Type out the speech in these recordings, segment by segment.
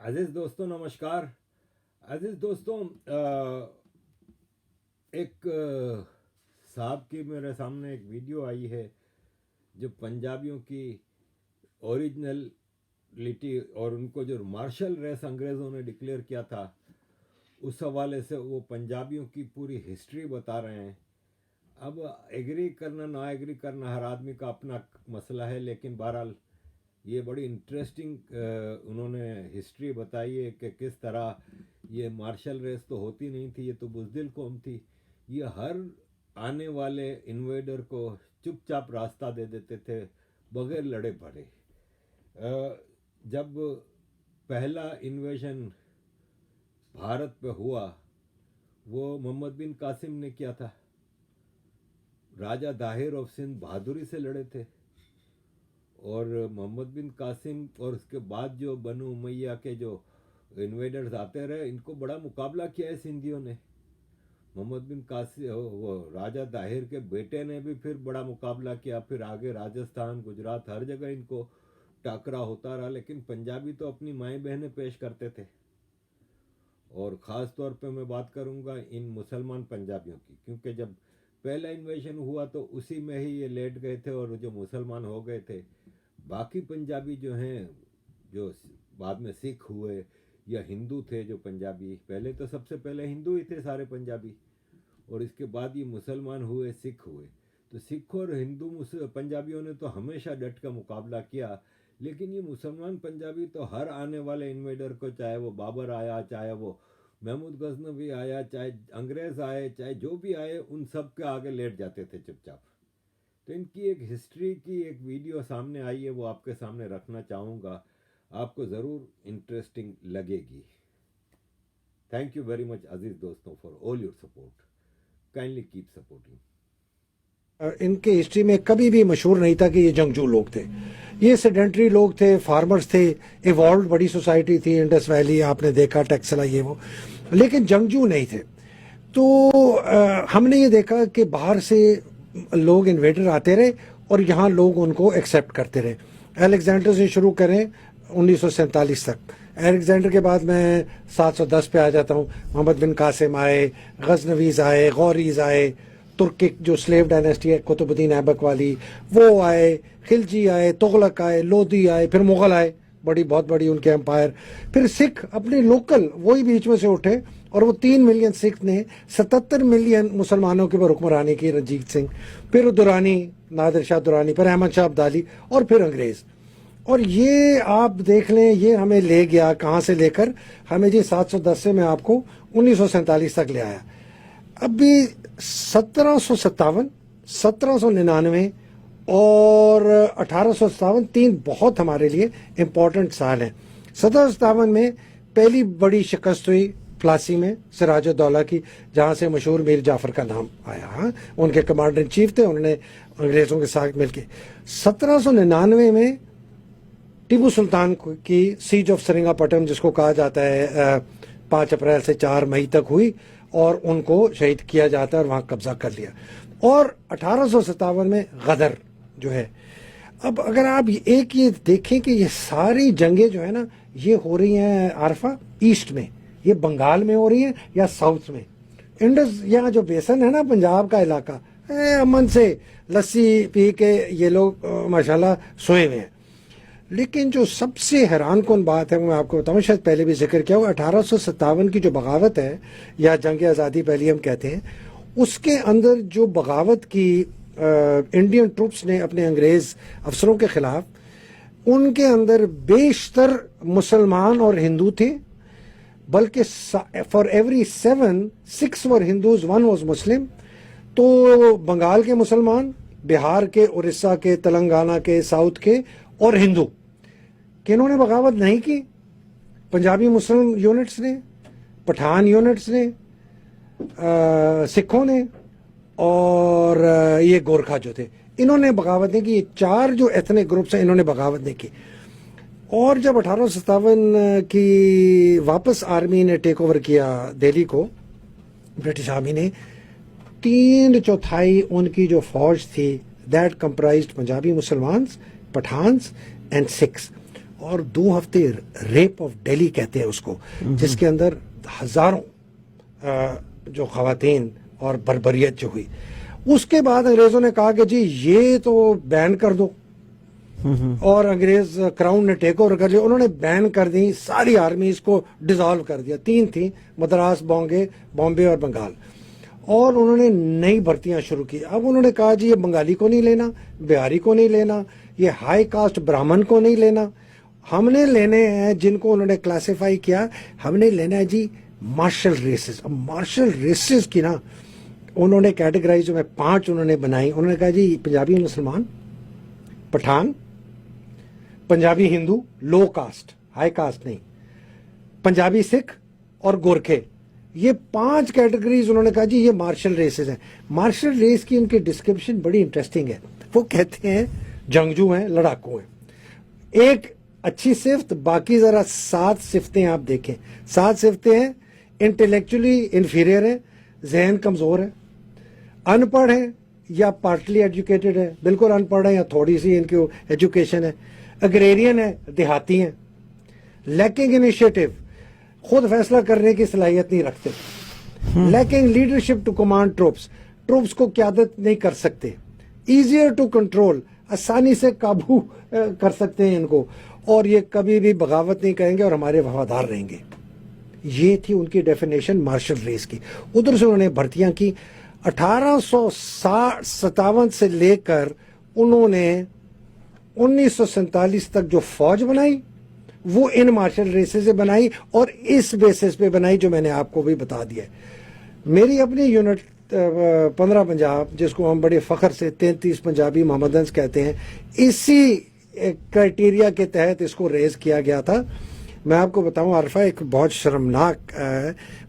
عزیز دوستوں نمشکار. عزیز دوستوں ایک صاحب کی میرے سامنے ایک ویڈیو آئی ہے جو پنجابیوں کی اوریجنلٹی اور ان کو جو مارشل ریس انگریزوں نے ڈکلیئر کیا تھا اس حوالے سے وہ پنجابیوں کی پوری ہسٹری بتا رہے ہیں. اب ایگری کرنا نہ ایگری کرنا ہر آدمی کا اپنا مسئلہ ہے، لیکن بہرحال یہ بڑی انٹرسٹنگ انہوں نے ہسٹری بتائی ہے کہ کس طرح یہ مارشل ریس تو ہوتی نہیں تھی، یہ تو بزدل قوم تھی. یہ ہر آنے والے انویڈر کو چپ چاپ راستہ دے دیتے تھے بغیر لڑے پڑے. جب پہلا انویژن بھارت پہ ہوا وہ محمد بن قاسم نے کیا تھا. راجہ داہر آف سندھ بہادری سے لڑے تھے، اور محمد بن قاسم اور اس کے بعد جو بنو امیہ کے جو انویڈرز آتے رہے ان کو بڑا مقابلہ کیا ہے سندھیوں نے. محمد بن قاسم وہ راجہ داہر کے بیٹے نے بھی پھر بڑا مقابلہ کیا، پھر آگے راجستھان گجرات ہر جگہ ان کو ٹاکرا ہوتا رہا. لیکن پنجابی تو اپنی مائیں بہنیں پیش کرتے تھے، اور خاص طور پہ میں بات کروں گا ان مسلمان پنجابیوں کی، کیونکہ جب پہلا انویژن ہوا تو اسی میں ہی یہ لیٹ گئے تھے اور جو مسلمان ہو گئے تھے. باقی پنجابی جو ہیں جو بعد میں سکھ ہوئے یا ہندو تھے، جو پنجابی پہلے تو سب سے پہلے ہندو ہی تھے سارے پنجابی، اور اس کے بعد یہ مسلمان ہوئے، سکھ ہوئے. تو سکھ اور ہندو پنجابیوں نے تو ہمیشہ ڈٹ کا مقابلہ کیا، لیکن یہ مسلمان پنجابی تو ہر آنے والے انویڈر کو، چاہے وہ بابر آیا، چاہے وہ محمود غزنوی آیا، چاہے انگریز آئے، چاہے جو بھی آئے، ان سب کے آگے لیٹ جاتے تھے چپ چاپ. تو ان کی ایک ہسٹری کی ایک ویڈیو سامنے آئی ہے، وہ آپ کے سامنے رکھنا چاہوں گا، آپ کو ضرور انٹرسٹنگ لگے گی. تھینک یو ویری مچ عزیز دوستوں for all your support. Kindly keep supporting. ان کے ہسٹری میں کبھی بھی مشہور نہیں تھا کہ یہ جنگجو لوگ تھے. یہ سیڈنٹری لوگ تھے، فارمرز تھے، ایوالوڈ بڑی سوسائٹی تھی، انڈس ویلی آپ نے دیکھا، ٹیکسلا، یہ وہ، لیکن جنگجو نہیں تھے. تو ہم نے یہ دیکھا کہ باہر سے لوگ انویڈر آتے رہے اور یہاں لوگ ان کو ایکسیپٹ کرتے رہے. الیگزینڈر سے شروع کریں 1947 تک. الیگزینڈر کے بعد میں 710 پہ آ جاتا ہوں. محمد بن قاسم آئے، غزنویز آئے، غوریز آئے، ترکک جو سلیو ڈائنیسٹی ہے قطب الدین ایبک والی وہ آئے، خلجی آئے، تغلق آئے، لودھی آئے، پھر مغل آئے، بہت بڑی ان کے امپائر. پھر سکھ اپنے لوکل وہی بیچ میں سے اٹھے، اور وہ 3 ملین سکھ نے 77 ملین مسلمانوں کے اوپر حکمرانی کی، رنجیت سنگھ، پھر دورانی، نادر شاہ دورانی، پھر احمد شاہ ابدالی، اور پھر انگریز. اور یہ آپ دیکھ لیں یہ ہمیں لے گیا کہاں سے لے کر، ہمیں جی 710 سے میں آپ کو 1947 تک لے آیا. ابھی 1757، 1799 اور 1857 3 بہت ہمارے لیے امپورٹنٹ سال ہیں. 1757 میں پہلی بڑی شکست ہوئی پلاسی میں سراج الدولہ کی، جہاں سے مشہور میر جعفر کا نام آیا. ان کے کمانڈر ان چیف تھے، انہوں نے انگریزوں کے ساتھ مل کے. 1799 میں ٹیپو سلطان کی سیج آف سرنگا پٹم، جس کو کہا جاتا ہے 5 اپریل سے 4 مئی تک ہوئی، اور ان کو شہید کیا جاتا ہے اور وہاں قبضہ کر لیا. اور 1857 میں غدر جو ہے. اب اگر آپ ایک یہ دیکھیں کہ یہ ساری جنگیں جو ہے نا یہ ہو رہی ہیں عارفہ ایسٹ میں، یہ بنگال میں ہو رہی ہیں یا ساؤتھ میں. انڈس یہاں جو بیسن ہے نا پنجاب کا علاقہ، امن سے لسی پی کے یہ لوگ ماشاءاللہ سوئے ہوئے ہیں. لیکن جو سب سے حیران کن بات ہے وہ میں آپ کو بتاؤں، شاید پہلے بھی ذکر کیا ہو، 1857 کی جو بغاوت ہے یا جنگ آزادی پہلی ہم کہتے ہیں، اس کے اندر جو بغاوت کی انڈین ٹروپس نے اپنے انگریز افسروں کے خلاف، ان کے اندر بیشتر مسلمان اور ہندو تھے، بلکہ for every 7 6 were Hindus 1 was مسلم. تو بنگال کے مسلمان، بہار کے، اڑیسہ کے، تلنگانہ کے، ساؤتھ کے، اور ہندو، کہ انہوں نے بغاوت نہیں کی. پنجابی مسلم یونٹس نے، پٹھان یونٹس نے، سکھوں نے، اور یہ گورکھا جو تھے، انہوں نے بغاوت نہیں کی. یہ 4 جو ایتھنک گروپس ہیں انہوں نے بغاوت نہیں کی. اور جب 1857 کی واپس آرمی نے ٹیک اوور کیا دہلی کو، برٹش آرمی نے، 3/4 ان کی جو فوج تھی دیٹ کمپرائزڈ پنجابی مسلمانز، پٹھانس اینڈ سکھس. اور 2 ہفتے ریپ آف ڈیلی کہتے ہیں اس کو، جس کے اندر ہزاروں جو خواتین اور بربریت جو ہوئی. اس کے بعد انگریزوں نے کہا کہ جی یہ تو بین کر دو، اور انگریز کراؤن نے ٹیک اوور کر لیا. انہوں نے بین کر دی ساری آرمیز کو، ڈیزالو کر دیا. 3 تھیں، مدراس، بامبے اور بنگال. اور انہوں نے نئی بھرتیاں شروع کی. اب انہوں نے کہا جی یہ بنگالی کو نہیں لینا، بہاری کو نہیں لینا، یہ ہائی کاسٹ برہمن کو نہیں لینا، ہم نے لینے ہیں جن کو انہوں نے کلاسیفائی کیا، ہم نے لینا ہے جی مارشل ریسز. اب مارشل ریسز کی نا انہوں نے کیٹیگرائز میں 5 انہوں نے بنائی. انہوں نے کہا جی پنجابی مسلمان، پٹھان، پنجابی ہندو لو کاسٹ، ہائی کاسٹ نہیں، پنجابی سکھ اور گورکھے. یہ 5 کیٹیگریز انہوں نے کہا جی یہ مارشل ریسز ہیں. مارشل ریس کی ان کی ڈسکرپشن بڑی انٹرسٹنگ ہے. وہ کہتے ہیں جنگجو ہیں، لڑاکو ہیں. ایک اچھی صفت، باقی ذرا 7 صفتیں آپ دیکھیں. 7 صفتیں ہیں: انٹلیکچولی انفیریئر ہیں، ذہن کمزور ہے، ان پڑھ ہیں یا پارٹلی ایجوکیٹڈ ہے، بالکل ان پڑھ ہیں یا تھوڑی سی ان کی ایجوکیشن ہے، اگریرین ہے، دیہاتی ہیں، لیکنگ انیشیٹو، خود فیصلہ کرنے کی صلاحیت نہیں رکھتے، lacking leadership to command troops کو قیادت نہیں کر سکتے، ایزیئر ٹو کنٹرول، آسانی سے قابو کر سکتے ہیں ان کو، اور یہ کبھی بھی بغاوت نہیں کریں گے اور ہمارے وفادار رہیں گے. یہ تھی ان کی ڈیفینیشن مارشل ریس کی. ادھر سے انہوں نے بھرتیاں کی. 1857 سے لے کر انہوں نے 1947 تک جو فوج بنائی وہ ان مارشل ریسز سے بنائی، اور اس بیسس پہ بنائی جو میں نے آپ کو بھی بتا دیا ہے. میری اپنی یونٹ 15 پنجاب، جس کو ہم بڑے فخر سے 33 پنجابی محمدنز کہتے ہیں، اسی کرائٹیریا کے تحت اس کو ریز کیا گیا تھا. میں آپ کو بتاؤں عارفہ، ایک بہت شرمناک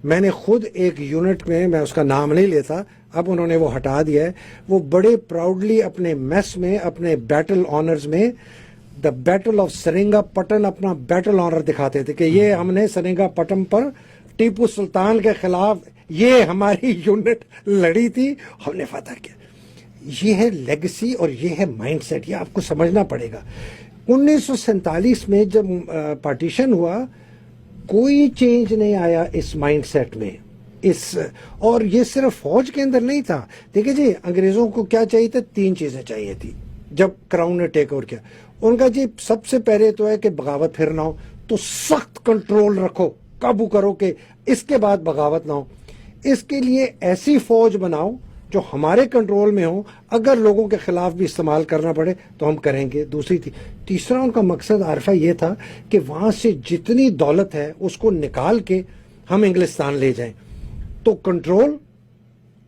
میں نے خود ایک یونٹ میں اس کا نام نہیں لیتا، اب انہوں نے وہ ہٹا دیا ہے. وہ بڑے پراؤڈلی اپنے میس میں، اپنے بیٹل آنرز میں دا بیٹل آف سرنگا پٹن اپنا بیٹل آنر دکھاتے تھے کہ یہ ہم نے سرنگا پٹن پر ٹیپو سلطان کے خلاف یہ ہماری یونٹ لڑی تھی، ہم نے فتح کیا. یہ ہے لیگسی اور یہ ہے مائنڈ سیٹ. یہ آپ کو سمجھنا پڑے گا. 1947 میں جب پارٹیشن ہوا، کوئی چینج نہیں آیا اس مائنڈ سیٹ میں. اور یہ صرف فوج کے اندر نہیں تھا. دیکھیں جی انگریزوں کو کیا چاہیے تھا؟ 3 چیزیں چاہیے تھی جب کراؤن نے ٹیک اوور کیا. ان کا جی سب سے پہلے تو ہے کہ بغاوت پھر نہ ہو، تو سخت کنٹرول رکھو، قابو کرو کہ اس کے بعد بغاوت نہ ہو. اس کے لیے ایسی فوج بناؤ جو ہمارے کنٹرول میں ہو، اگر لوگوں کے خلاف بھی استعمال کرنا پڑے تو ہم کریں گے. تیسرا ان کا مقصد عارفہ یہ تھا کہ وہاں سے جتنی دولت ہے اس کو نکال کے ہم انگلستان لے جائیں. تو کنٹرول،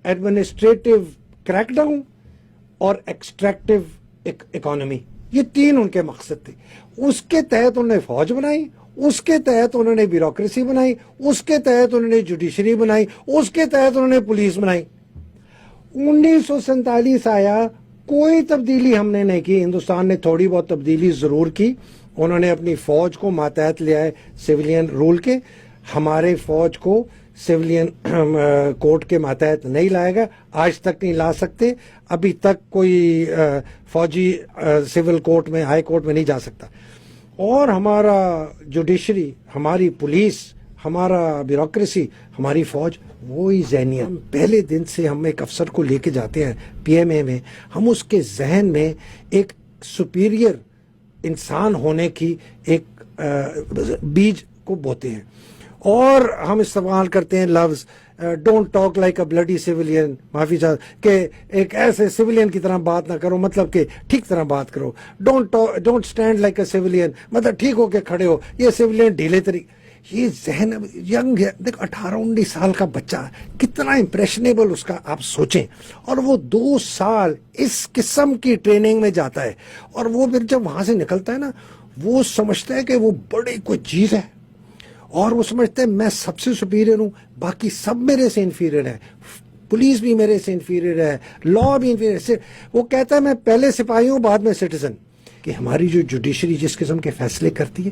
ایڈمنسٹریٹو کریک ڈاؤن اور ایکسٹریکٹو اکانومی، یہ 3 ان کے مقصد تھے. اس کے تحت انہوں نے فوج بنائی، اس کے تحت انہوں نے بیوروکریسی بنائی، اس کے تحت انہوں نے جوڈیشری بنائی، اس کے تحت انہوں نے پولیس بنائی. 1947 آیا، کوئی تبدیلی ہم نے نہیں کی. ہندوستان نے تھوڑی بہت تبدیلی ضرور کی. انہوں نے اپنی فوج کو ماتحت لیا ہے سویلین رول کے. ہمارے فوج کو سویلین کورٹ کے ماتحت نہیں لائے گا، آج تک نہیں لا سکتے. ابھی تک کوئی فوجی سول کورٹ میں، ہائی کورٹ میں نہیں جا سکتا. اور ہمارا جوڈیشری، ہماری پولیس، ہمارا بیوروکریسی، ہماری فوج وہی ذہنیت. پہلے دن سے ہم ایک افسر کو لے کے جاتے ہیں پی ایم اے میں، ہم اس کے ذہن میں ایک سپیریئر انسان ہونے کی ایک بیج کو بوتے ہیں، اور ہم استعمال کرتے ہیں لفظ don't talk like a bloody civilian, معافی چاہ کہ ایک ایسے سویلین کی طرح بات نہ کرو، مطلب کہ ٹھیک طرح بات کرو. Don't stand like a civilian, مطلب ٹھیک ہو کے کھڑے ہو. یہ سویلین ڈھیلے طریقے، یہ ذہن ینگ ہے. دیکھ 18-19 سال کا بچہ کتنا امپریشنیبل اس کا آپ سوچیں. اور وہ 2 سال اس قسم کی ٹریننگ میں جاتا ہے، اور وہ پھر جب وہاں سے نکلتا ہے نا، وہ سمجھتا ہے کہ وہ بڑی کوئی چیز ہے، اور وہ سمجھتے ہیں میں سب سے سپیریئر ہوں، باقی سب میرے سے انفیریئر ہے، پولیس بھی میرے سے انفیریئر ہے، لا بھی انفیریئر ہے. وہ کہتا ہے میں پہلے سپاہی ہوں بعد میں سٹیزن. کہ ہماری جو جوڈیشری جس قسم کے فیصلے کرتی ہے،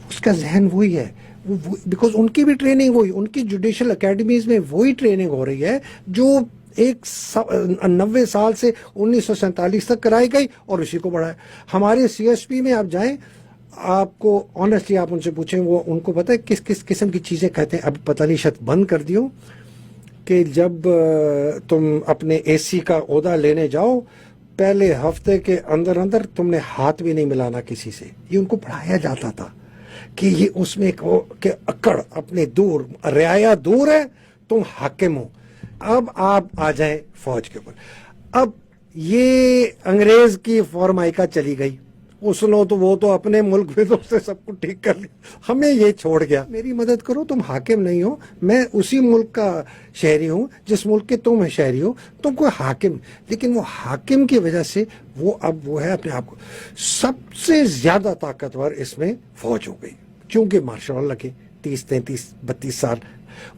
اس کا ذہن وہی ہے. بیکاز ان کی بھی ٹریننگ وہی، ان کی جوڈیشل اکیڈمیز میں وہی ٹریننگ ہو رہی ہے جو 90 سال سے 1947 تک کرائی گئی اور اسی کو بڑھایا. ہمارے سی ایس پی میں آپ جائیں، آپ کو آنیسٹلی آپ ان سے پوچھیں وہ ان کو پتہ ہے کس کس قسم کی چیزیں کہتے ہیں. اب پتہ نہیں شاید بند کر دیوں کہ جب تم اپنے اے سی کا عہدہ لینے جاؤ پہلے ہفتے کے اندر اندر تم نے ہاتھ بھی نہیں ملانا کسی سے. یہ ان کو پڑھایا جاتا تھا کہ یہ اس میں کہ اکڑ اپنے دور رعایا دور ہے تم حاکم ہو. اب آپ آ جائیں فوج کے اوپر. اب یہ انگریز کی فارمائکا چلی گئی. اس لو تو وہ تو اپنے ملک میں تو سے سب کو ٹھیک کر لیا, ہمیں یہ چھوڑ گیا. میری مدد کرو, تم حاکم نہیں ہو, میں اسی ملک کا شہری ہوں جس ملک کے تم شہری ہو, تم کوئی حاکم. لیکن وہ حاکم کی وجہ سے وہ اب وہ ہے اپنے آپ کو سب سے زیادہ طاقتور اس میں فوج ہو گئی. چونکہ مارشل لا لگے 30 33 32 سال,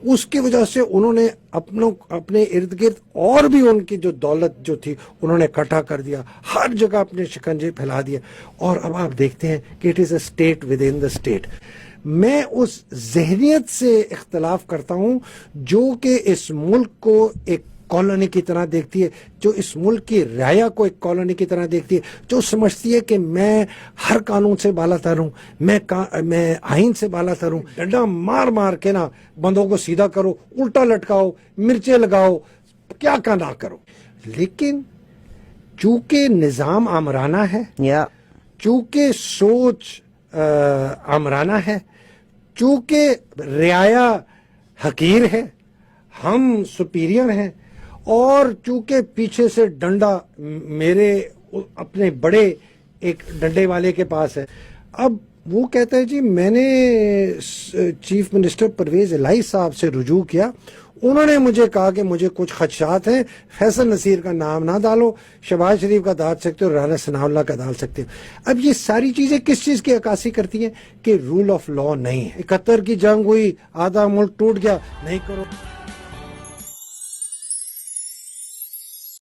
اس کی وجہ سے انہوں نے اپنے ارد گرد اور بھی ان کی جو دولت جو تھی انہوں نے اکٹھا کر دیا, ہر جگہ اپنے شکنجے پھیلا دیا. اور اب آپ دیکھتے ہیں کہ it is a state with in the state. میں اس ذہنیت سے اختلاف کرتا ہوں جو کہ اس ملک کو ایک کالونی کی طرح دیکھتی ہے, جو اس ملک کی رعایا کو ایک کالونی کی طرح دیکھتی ہے, جو سمجھتی ہے کہ میں ہر قانون سے بالا تر ہوں, میں آئین سے بالا تر ہوں. ڈنڈا مار مار کے نا بندوں کو سیدھا کرو, الٹا لٹکاؤ, مرچیں لگاؤ, کیا کا نہ کرو. لیکن چونکہ نظام آمرانہ ہے, چونکہ سوچ آمرانہ ہے, چونکہ رعایا حقیر ہے, ہم سپیریئر ہیں, اور چونکہ پیچھے سے ڈنڈا میرے اپنے بڑے ایک ڈنڈے والے کے پاس ہے. اب وہ کہتا ہے جی میں نے چیف منسٹر پرویز الہی صاحب سے رجوع کیا, انہوں نے مجھے کہا کہ مجھے کچھ خدشات ہیں, فیصل نصیر کا نام نہ ڈالو, شہباز شریف کا ڈال سکتے ہو, رانا ثناء اللہ کا ڈال سکتے ہو. اب یہ ساری چیزیں کس چیز کی عکاسی کرتی ہیں کہ رول آف لا نہیں ہے. 71 کی جنگ ہوئی, آدھا ملک ٹوٹ گیا, نہیں کرو.